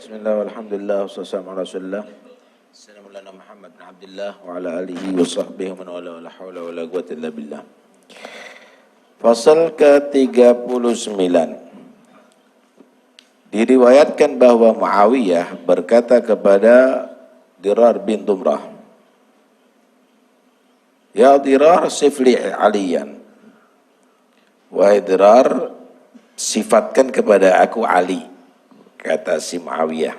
Bismillah, walhamdulillah, wassalamu ala rasulillah. Assalamualaikum Muhammad bin Abdullah wa ala alihi wa sahbihi wa man wala wa la hawla wa la quwwata illa billah. Fasal ke-39. Diriwayatkan bahwa Muawiyah berkata kepada Dirar bin Dumrah, "Ya Dirar, sifli Aliyan." Wahai Dirar, sifatkan kepada aku Ali, kata si Muawiyah.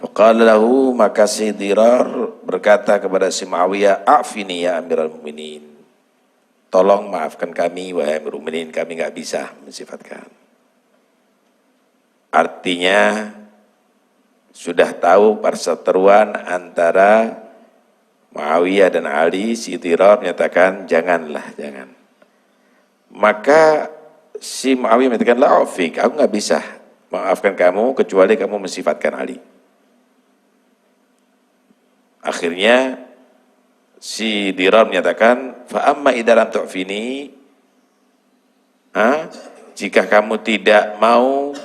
Faqala lahu, maka si Dirar berkata kepada si Muawiyah, "A'fini ya Amirul Mukminin." Tolong maafkan kami wahai Amirul Mukminin, kami enggak bisa mensifatkan. Artinya sudah tahu perseteruan antara Muawiyah dan Ali. Si Dirar menyatakan jangan. Maka si Muawiyah menyatakan, "La a'fik, aku enggak bisa maafkan kamu kecuali kamu mensifatkan Ali." Akhirnya si Dirar menyatakan, "Fa amma idza lam tu'fini," jika kamu tidak mau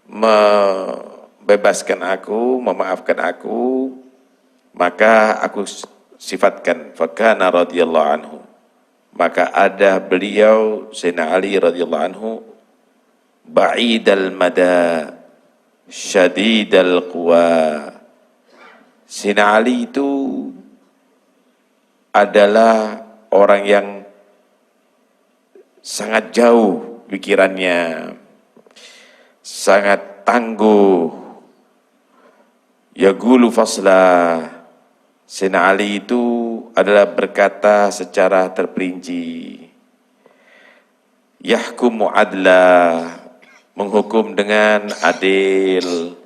membebaskan aku, memaafkan aku, maka aku sifatkan. Fakana radhiyallahu anhu, maka ada beliau Sayyidina Ali radhiyallahu anhu, ba'idal mada syadidal quwa. Sayyidina Ali itu adalah orang yang sangat jauh pikirannya, sangat tangguh. Yaqulu fasla. Sayyidina Ali itu adalah berkata secara terperinci. Yahkumu adla, menghukum dengan adil.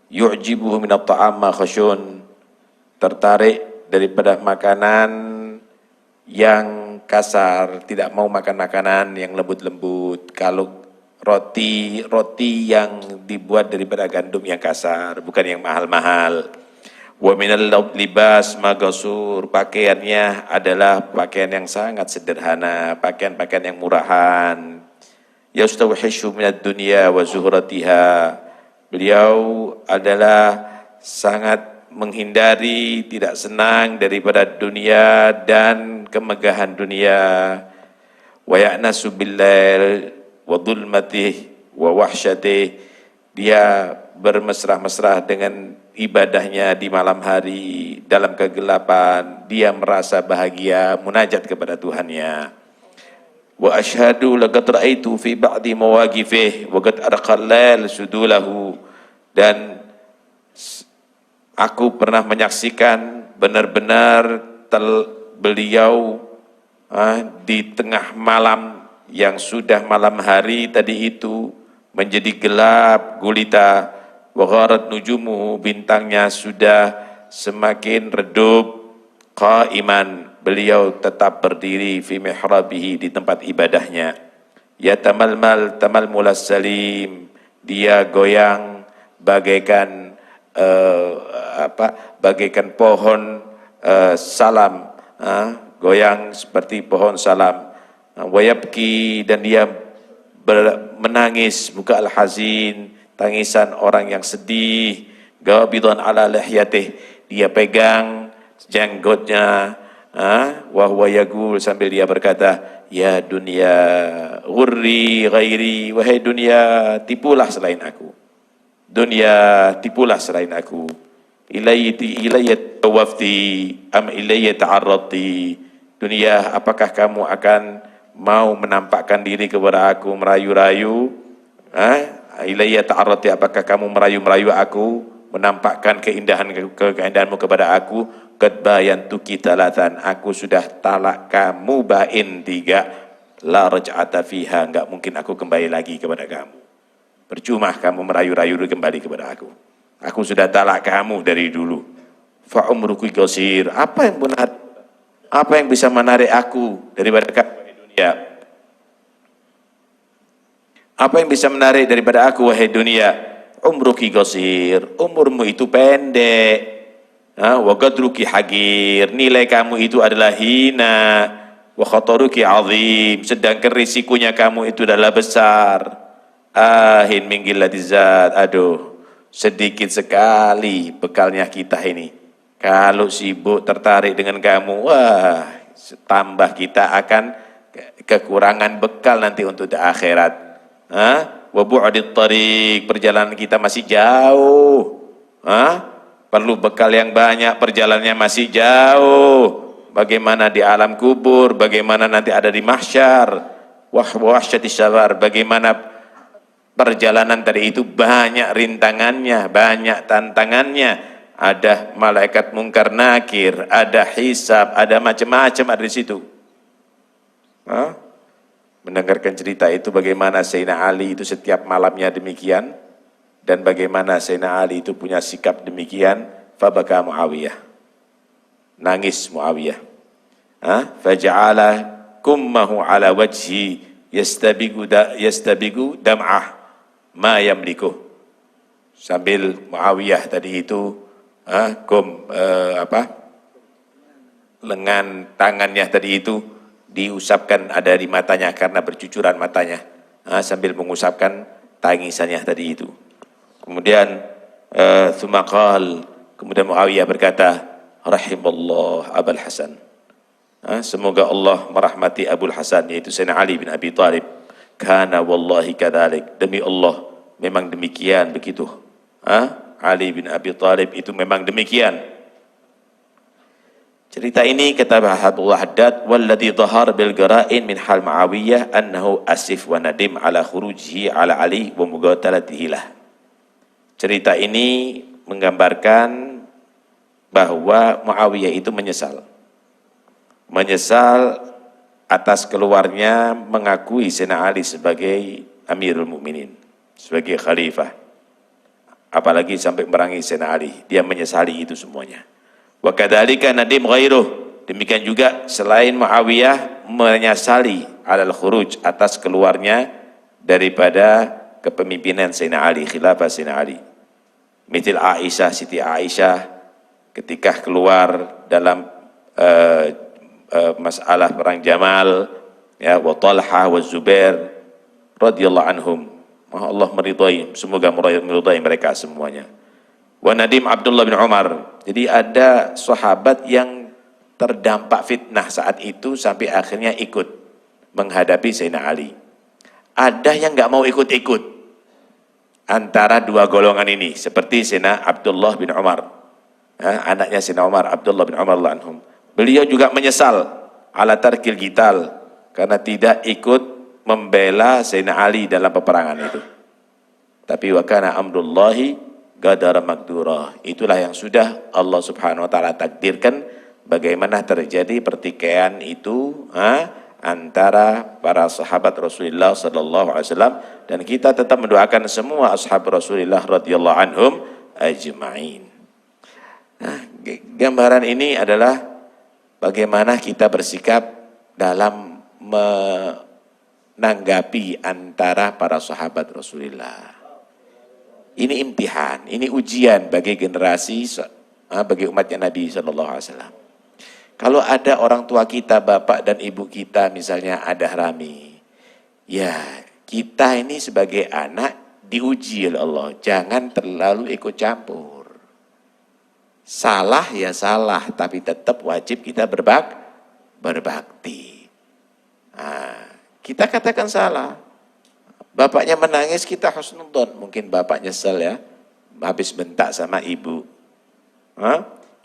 Yu'jibuhu minat ta'am ma khashun, tertarik daripada makanan yang kasar, tidak mau makan makanan yang lembut-lembut. Kalau roti yang dibuat daripada gandum yang kasar, bukan yang mahal-mahal. Wa minal libas magasur, pakaiannya adalah pakaian yang sangat sederhana, pakaian-pakaian yang murahan. Yastawhishu minad dunya wa zuhratiha, beliau adalah sangat menghindari, tidak senang daripada dunia dan kemegahan dunia. Wa ya'nasu billail wa dhulmatih wa wahsyatih, dia bermesrah-mesrah dengan ibadahnya di malam hari, dalam kegelapan dia merasa bahagia munajat kepada Tuhannya. Wa asyhadu laqad ra'aitu fi ba'di mawaqifih wa qad arqallal sudulahu, dan aku pernah menyaksikan benar-benar beliau di tengah malam yang sudah malam hari tadi itu menjadi gelap gulita. Wa gharat nujumu, bintangnya sudah semakin redup. Qaiman, beliau tetap berdiri. Fi mihrabihi, di tempat ibadahnya. Ya tamalmal tamalmulas salim, dia goyang bagaikan bagaikan pohon salam, goyang seperti pohon salam. Wayabki, dan dia menangis, buka al-hazin, tangisan orang yang sedih. Gabidan ala lihyatih, dia pegang janggutnya. Wa huwa yaqul, sambil dia berkata, "Ya dunia, ghurri ghairi, wahai dunia, tipulah selain aku. Dunia, tipulah selain aku. Ilayya tawafti am ilayya ta'arradti." Dunia, apakah kamu akan mau menampakkan diri kepada aku merayu-rayu? Ilayya ta'arradti, apakah kamu merayu-rayu aku, menampakkan keindahanmu kepada aku? Qad bayantu kitalatan, aku sudah talak kamu bain 3. La raj'ata fiha, enggak mungkin aku kembali lagi kepada kamu. Percuma kamu merayu-rayu kembali kepada aku. Aku sudah talak kamu dari dulu. Fa umruki qasir, apa yang bisa menarik aku daripada kamu di dunia? Apa yang bisa menarik daripada aku wahai dunia? Umruki qasir, umurmu itu pendek. Wa qadruki hagir, nilai kamu itu adalah hina. Wa khataruki azim, sedangkan risikonya kamu itu adalah besar. Ahin minggil ladizat. Aduh, sedikit sekali bekalnya kita ini. Kalau sibuk tertarik dengan kamu, wah, tambah kita akan kekurangan bekal nanti untuk di akhirat. Wa bu'dit thariq, perjalanan kita masih jauh. Perlu bekal yang banyak, perjalanannya masih jauh. Bagaimana di alam kubur, bagaimana nanti ada di mahsyar. Wahsyatis sabar, bagaimana perjalanan tadi itu banyak rintangannya, banyak tantangannya. Ada malaikat mungkar nakir, ada hisab, ada macam-macam ada di situ. Mendengarkan cerita itu bagaimana Sayyidina Ali itu setiap malamnya demikian, dan bagaimana Sayyidina Ali itu punya sikap demikian. Fabaka Muawiyah, nangis Muawiyah. Faja'ala kummahu ala wajhi yastabigu dam'ah ma yamliku. Sambil Muawiyah tadi itu lengan tangannya tadi itu diusapkan ada di matanya karena bercucuran matanya, sambil mengusapkan tangisannya tadi itu. Kemudian kemudian Muawiyah berkata, rahimallah Abul Hasan, semoga Allah merahmati Abul Hasan, yaitu Sayyidina Ali bin Abi Thalib. Kana wallahi kadzalik, demi Allah memang demikian begitu. Ali bin Abi Thalib itu memang demikian. Cerita ini kata Abdullah Haddad, walladhi dhahar bil gara'in min hal Muawiyah annahu asif wa nadim ala khurujihi ala Ali wa muqatalatihi lah. Cerita ini menggambarkan bahwa Muawiyah itu menyesal atas keluarnya mengakui Sayyidina Ali sebagai Amirul Mukminin, sebagai khalifah. Apalagi sampai merangi Sayyidina Ali, dia menyesali itu semuanya. Wa kadzalika nadim ghairuh, demikian juga selain Muawiyah menyesali alal khuruj, atas keluarnya daripada kepemimpinan Sayyidina Ali, khilafah Sayyidina Ali. Mithil Aisyah, Siti Aisyah ketika keluar dalam masalah perang Jamal, ya, wa Talha wa Zubair radhiyallahu anhum. Allah meridai, semoga meridai mereka semuanya. Wa nadim Abdullah bin Umar. Jadi ada sahabat yang terdampak fitnah saat itu sampai akhirnya ikut menghadapi Sayyidina Ali. Ada yang nggak mau ikut-ikut antara dua golongan ini, seperti Sayyidina Abdullah bin Umar, anaknya Sayyidina Umar, Abdullah bin Umar radhiyallahu anhum. Beliau juga menyesal ala tarkil qital, karena tidak ikut membela Sayyidina Ali dalam peperangan itu. Tapi wa kana amrullahi qadara maqdura. Itulah yang sudah Allah Subhanahu wa taala takdirkan, bagaimana terjadi pertikaian itu antara para sahabat Rasulullah sallallahu alaihi wasallam, dan kita tetap mendoakan semua ashab Rasulullah radhiyallahu anhum ajma'in. Gambaran ini adalah bagaimana kita bersikap dalam menanggapi antara para sahabat Rasulullah. Ini imtihan, ini ujian bagi generasi, bagi umatnya Nabi SAW. Kalau ada orang tua kita, bapak dan ibu kita misalnya ada harami, ya kita ini sebagai anak diuji oleh Allah, jangan terlalu ikut campur. Salah ya salah, tapi tetap wajib kita berbakti. Kita katakan salah, bapaknya menangis, kita husnudzon, mungkin bapak nyesel ya, habis bentak sama ibu.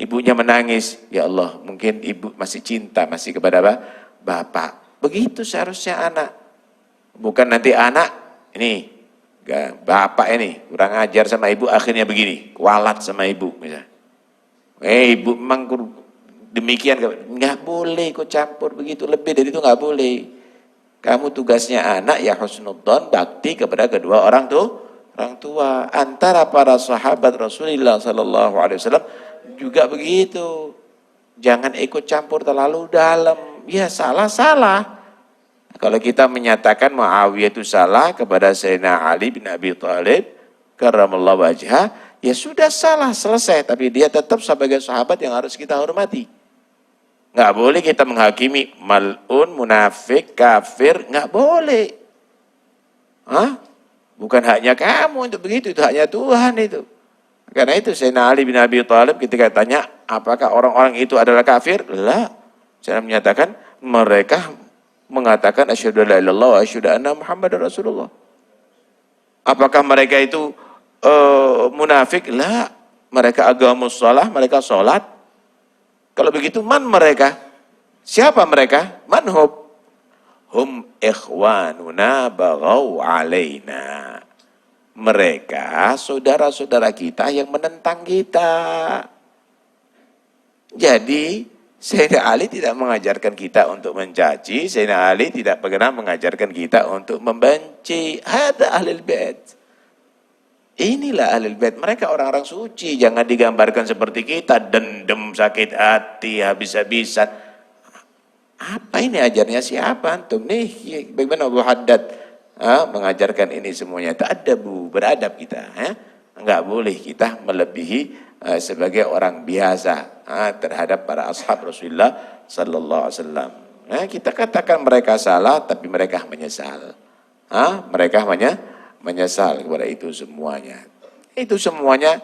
Ibunya menangis, ya Allah, mungkin ibu masih cinta, masih kepada bapak. Begitu seharusnya anak. Bukan nanti anak, ini, bapak ini, kurang ajar sama ibu, akhirnya begini, kualat sama ibu. Misalnya. Ibu memang demikian, nggak boleh ikut campur begitu, lebih dari itu nggak boleh. Kamu tugasnya anak ya husnudzon, bakti kepada kedua orang tua. Antara para sahabat Rasulullah sallallahu alaihi wasallam juga begitu. Jangan ikut campur terlalu dalam. Ya salah. Kalau kita menyatakan Muawiyah itu salah kepada Sayyidina Ali bin Abi Thalib karramallahu wajhah, ya sudah salah, selesai. Tapi dia tetap sebagai sahabat yang harus kita hormati. Nggak boleh kita menghakimi mal'un, munafik, kafir, nggak boleh. Bukan haknya kamu untuk begitu, itu haknya Tuhan itu. Karena itu Sayyidina Ali bin Abi Thalib ketika tanya, apakah orang-orang itu adalah kafir? Lah, saya menyatakan mereka mengatakan asyhadu alla ilaha illallah wa asyhadu anna Muhammadar Rasulullah. Apakah mereka itu munafik? Lah, mereka agamus shalah, mereka sholat. Kalau begitu man mereka? Siapa mereka? Manhub? Hum ikhwanuna baghaw alaina. Mereka saudara-saudara kita yang menentang kita. Jadi Sayyidina Ali tidak mengajarkan kita untuk mencaci, Sayyidina Ali tidak pernah mengajarkan kita untuk membenci. Hada ahlul bait. Inilah ahlul bait, mereka orang-orang suci, jangan digambarkan seperti kita, dendam, sakit hati, habis-habisan. Apa ini ajarnya siapa antum nih? Bagaimana Abu Haddad mengajarkan ini semuanya? Ta'addabu, beradab kita. Enggak boleh kita melebihi sebagai orang biasa terhadap para ashab Rasulullah sallallahu alaihi wasallam. Kita katakan mereka salah tapi mereka menyesal. Mereka menyesal kepada itu semuanya. Itu semuanya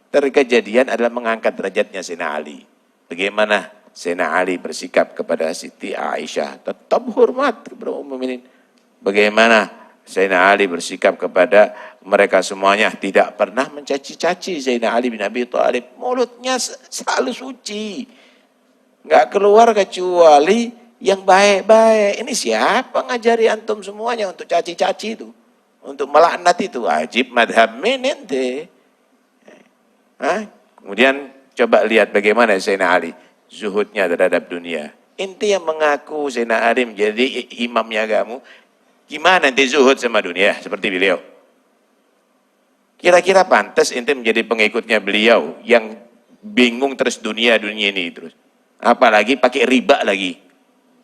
terkejadian adalah mengangkat derajatnya Sayyidina Ali. Bagaimana Sayyidina Ali bersikap kepada Siti Aisyah, tetap hormat kepada ummul mukminin. Bagaimana Sayyidina Ali bersikap kepada mereka semuanya, tidak pernah mencaci-caci Sayyidina Ali bin Abi Thalib. Mulutnya selalu suci, nggak keluar kecuali yang baik-baik. Ini siapa ngajari antum semuanya untuk caci-caci itu, untuk melaknat itu? Wajib madhab ente. Kemudian coba lihat bagaimana Sayyidina Ali zuhudnya terhadap dunia. Inti yang mengaku Sayyidina Ali menjadi imamnya kamu, gimana inti zuhud sama dunia seperti beliau? Kira-kira pantas inti menjadi pengikutnya beliau yang bingung terus dunia ini terus. Apalagi pakai riba lagi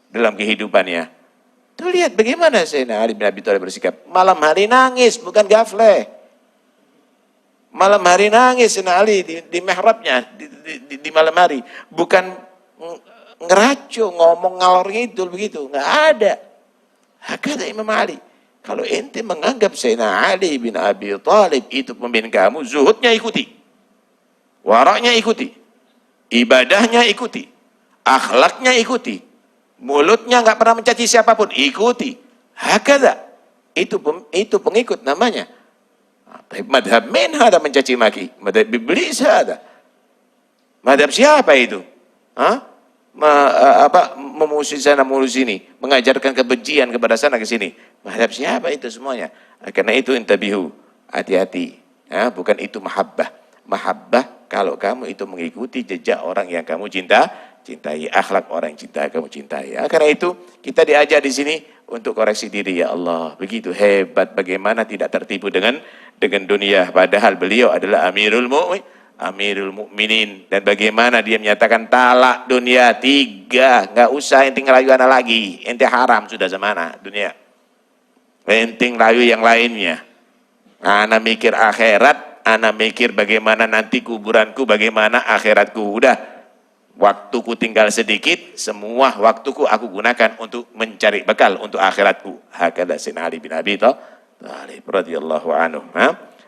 dalam kehidupannya. Tuh lihat bagaimana Sayyidina Ali bin Abi Thalib bersikap. Malam hari nangis, bukan gafleh. Malam hari nangis Sayyidina Ali di mihrabnya di malam hari, bukan ngeracu ngomong ngalor ngidul begitu, nggak ada. Hakata Imam Ali. Kalau ente menganggap Sayyidina Ali bin Abi Thalib itu pemimpin kamu, zuhudnya ikuti, waraknya ikuti, ibadahnya ikuti, akhlaknya ikuti, mulutnya nggak pernah mencaci siapapun, ikuti. Hakata itu pengikut namanya. Madhab min ada mencaci maki, madhab iblis ada. Madhab siapa itu? Memusuhi sana memusuhi sini, mengajarkan kebencian kepada sana ke sini. Madhab siapa itu semuanya? Karena itu intabihu, hati-hati. Bukan itu mahabbah. Mahabbah kalau kamu itu mengikuti jejak orang yang kamu cintai, akhlak orang yang kamu cintai. Karena itu kita diajak di sini untuk koreksi diri, ya Allah. Begitu hebat bagaimana tidak tertipu dengan dunia, padahal beliau adalah Amirul Mukminin, dan bagaimana dia menyatakan talak dunia 3, nggak usah ente ngerayu anak lagi, ente haram sudah zamana dunia, ente ngerayu yang lainnya. Ana mikir akhirat, ana mikir bagaimana nanti kuburanku, bagaimana akhiratku. Udah, waktuku tinggal sedikit, semua waktuku aku gunakan untuk mencari bekal untuk akhiratku. Hakada Sayyidina Ali bin Abi Thalib radhiyallahu anhu.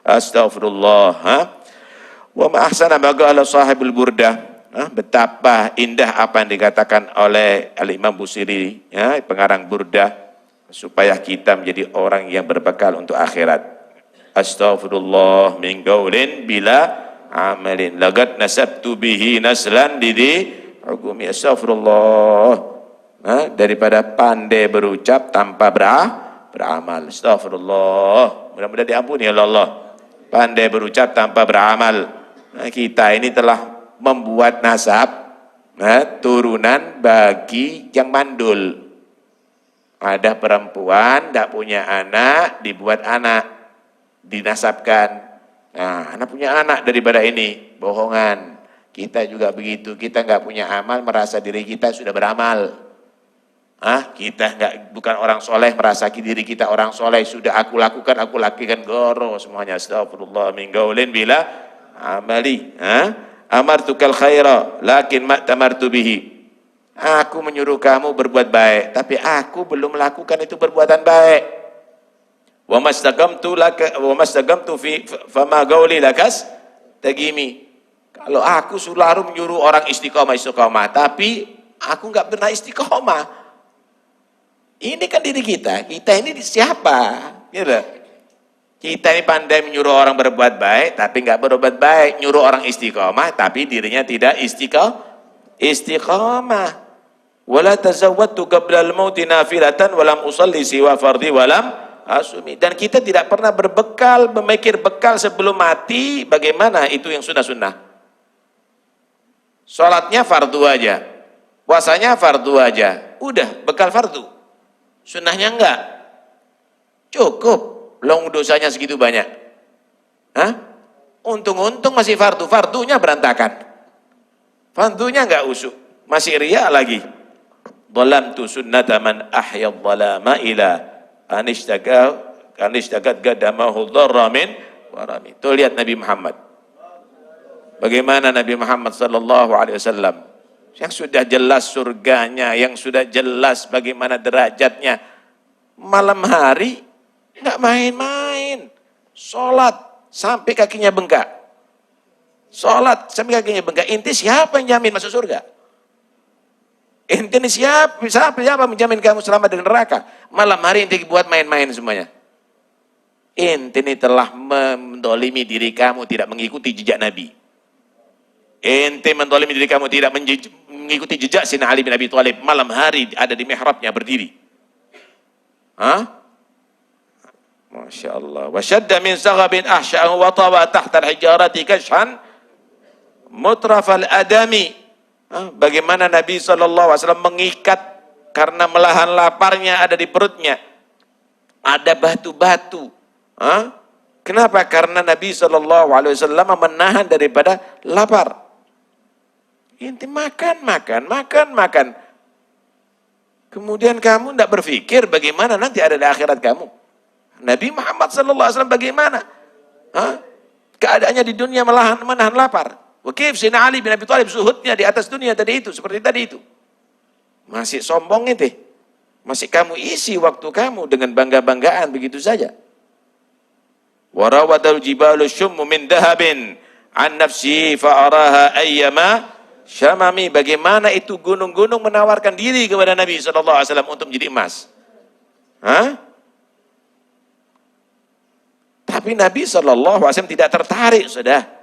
Astaghfirullah. Wa ma ahsana bagala sahibul burdah. Betapa indah apa yang dikatakan oleh Al-Imam Busiri, pengarang Burdah, supaya kita menjadi orang yang berbekal untuk akhirat. Astaghfirullah min qaulin bila amalin laqad nasabtu bihi naslan didi hukumi. Astaghfirullah, daripada pandai berucap tanpa beramal. Astaghfirullah, mudah-mudahan diampuni oleh Allah. Pandai berucap tanpa beramal. Kita ini telah membuat nasab, turunan bagi yang mandul. Ada perempuan tidak punya anak, dibuat anak, dinasabkan. Anak punya anak daripada ini, bohongan. Kita juga begitu, kita nggak punya amal, merasa diri kita sudah beramal. Kita bukan orang soleh, merasa diri kita orang soleh, sudah aku lakukan goro semuanya. Astagfirullah min qaulin bila amali. Amartukal khaira lakin ma tamartu bihi. Aku menyuruh kamu berbuat baik, tapi aku belum melakukan itu perbuatan baik. Wa mastaqamtu laka wa mastaqamtu fi fama gauli lakas tagimi. Kalau aku selalu menyuruh orang istiqomah, tapi aku nggak pernah istiqomah. Ini kan diri kita ini siapa? Gitu. Kita ini pandai menyuruh orang berbuat baik, tapi nggak berbuat baik. Nyuruh orang istiqomah, tapi dirinya tidak istiqomah. Wala tazawwadtu qabla al-mauti nafilatan walam usalli siwa fardhi walam asumi. Dan kita tidak pernah berbekal, memikir bekal sebelum mati, bagaimana itu yang sunnah-sunnah. Salatnya fardu aja, puasanya fardu aja, udah bekal fardu. Sunnahnya enggak, cukup. Long dosanya segitu banyak. Hah? Untung-untung masih fardu, fardunya berantakan. Fardunya enggak usuk, masih riya lagi. Dhalamtu sunnata man ahya dhalama ila anishtagat gadamahu dharra min warami. Tuh lihat Nabi Muhammad. Bagaimana Nabi Muhammad sallallahu alaihi wasallam yang sudah jelas surganya, yang sudah jelas bagaimana derajatnya. Malam hari nggak main-main, sholat sampai kakinya bengkak, sholat sampai kakinya bengkak. Inti siapa yang jamin masuk surga? Inti ini siapa menjamin kamu selamat dari neraka? Malam hari inti buat main-main semuanya. Inti ini telah mendolimi diri kamu, tidak mengikuti jejak Nabi. Inti mendolimi diri kamu, tidak mengikuti jejak Sayyidina Ali bin Abi Thalib. Malam hari ada di mihrabnya berdiri. Hah? Masya Allah. Wa syadda min saghabin ahsya'ahu wa tawa tahta al-hijarati kashhan mutrafal adami. Bagaimana Nabi SAW mengikat karena melahan laparnya ada di perutnya. Ada batu-batu. Kenapa? Karena Nabi SAW menahan daripada lapar. Inti makan. Kemudian kamu tidak berpikir bagaimana nanti ada di akhirat kamu. Nabi Muhammad SAW bagaimana? Keadaannya di dunia menahan lapar. Wakif Sayyidina Ali bin Abi Thalib zuhudnya di atas dunia tadi itu, seperti tadi itu. Masih sombong itu. Masih kamu isi waktu kamu dengan bangga-banggaan begitu saja. Warawadal jibalu syummu min dahabin an nafsi fa'araha ayyama syamami. Bagaimana itu gunung-gunung menawarkan diri kepada Nabi SAW untuk menjadi emas. Tapi Nabi SAW tidak tertarik, sudah.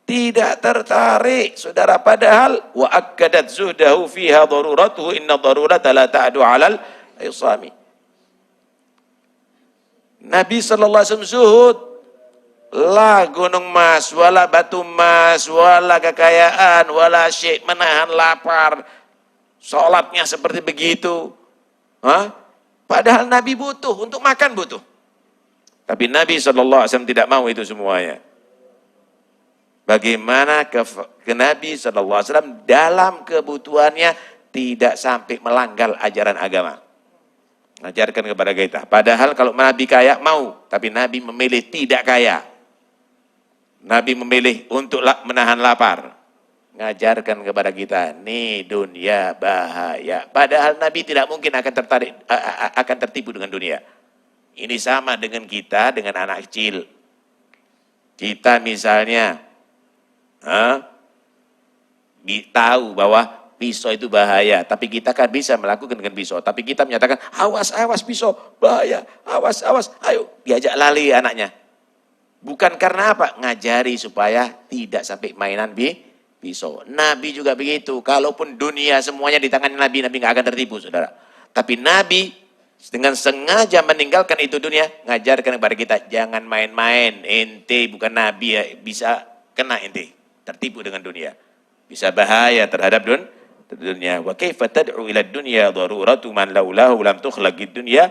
Tidak tertarik, saudara. Padahal wa akkadat zuhdahu fiha daruratuhu inna darurata la ta'du 'alal isami. Nabi SAW zuhud. La gunung emas, wala batu emas, wala kekayaan, wala syekh, menahan lapar. Salatnya seperti begitu. Padahal Nabi butuh, untuk makan butuh. Tapi Nabi SAW tidak mau itu semuanya. Bagaimana ke Nabi SAW dalam kebutuhannya tidak sampai melanggar ajaran agama. Mengajarkan kepada kita. Padahal kalau Nabi kaya mau, tapi Nabi memilih tidak kaya. Nabi memilih untuk menahan lapar. Mengajarkan kepada kita, nih dunia bahaya. Padahal Nabi tidak mungkin akan tertipu dengan dunia. Ini sama dengan kita, dengan anak kecil. Kita misalnya tahu bahwa pisau itu bahaya, tapi kita kan bisa melakukan dengan pisau. Tapi kita menyatakan, awas pisau, bahaya, awas, ayo, diajak lali anaknya. Bukan karena apa? Ngajari supaya tidak sampai mainan pisau. Nabi juga begitu, kalaupun dunia semuanya di tangan Nabi nggak akan tertipu, saudara. Tapi Nabi dengan sengaja meninggalkan itu dunia, ngajarkan kepada kita, jangan main-main, ente bukan Nabi ya, bisa kena ente. Tertipu dengan dunia, bisa bahaya terhadap dunia. Wa kaifa tad'u ila dunya daruratu man laulahu lam tukhlaqid dunya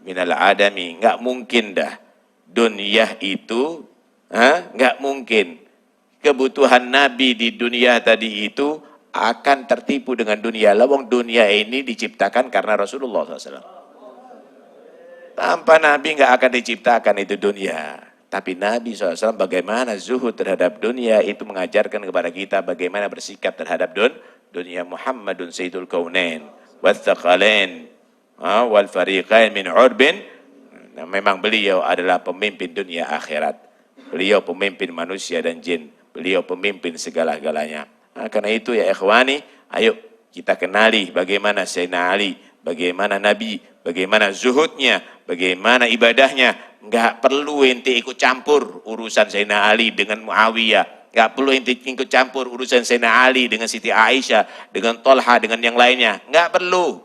minal adami. Enggak mungkin dah dunia itu, enggak mungkin kebutuhan Nabi di dunia tadi itu akan tertipu dengan dunia. Lawang dunia ini diciptakan karena Rasulullah SAW. Tanpa Nabi enggak akan diciptakan itu dunia. Tapi Nabi SAW bagaimana zuhud terhadap dunia itu mengajarkan kepada kita bagaimana bersikap terhadap dunia. Muhammadun Sayyidul Kaunain wal Thaqalain wal Fariqain min urbin. Nah, memang beliau adalah pemimpin dunia akhirat. Beliau pemimpin manusia dan jin. Beliau pemimpin segala-galanya. Nah, karena itu ya ikhwani, ayo kita kenali bagaimana Sayyidina Ali, bagaimana Nabi, bagaimana zuhudnya, bagaimana ibadahnya. Enggak perlu ente ikut campur urusan Sayyidina Ali dengan Muawiyah. Enggak perlu ente ikut campur urusan Sayyidina Ali dengan Siti Aisyah, dengan Tolha, dengan yang lainnya. Enggak perlu.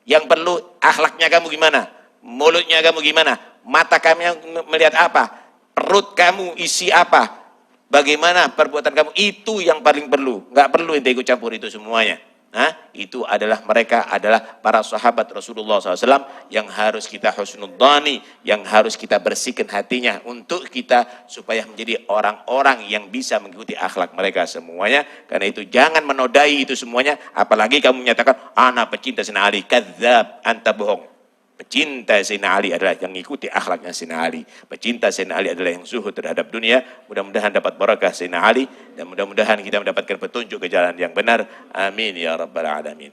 Yang perlu akhlaknya kamu gimana? Mulutnya kamu gimana? Mata kamu melihat apa? Perut kamu isi apa? Bagaimana perbuatan kamu? Itu yang paling perlu. Enggak perlu ente ikut campur itu semuanya. Nah, itu adalah mereka adalah para sahabat Rasulullah SAW yang harus kita husnudzani, yang harus kita bersihkan hatinya untuk kita supaya menjadi orang-orang yang bisa mengikuti akhlak mereka semuanya. Karena itu jangan menodai itu semuanya, apalagi kamu menyatakan ana pecinta Sayyidina Ali, kadzab, anta bohong. Pecinta Sayyidina Ali adalah yang mengikuti akhlaknya Sayyidina Ali. Pecinta Sayyidina Ali adalah yang zuhud terhadap dunia. Mudah-mudahan dapat barakah Sayyidina Ali dan mudah-mudahan kita mendapatkan petunjuk ke jalan yang benar. Amin ya rabbal alamin.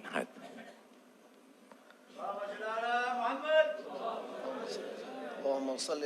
Allahumma salli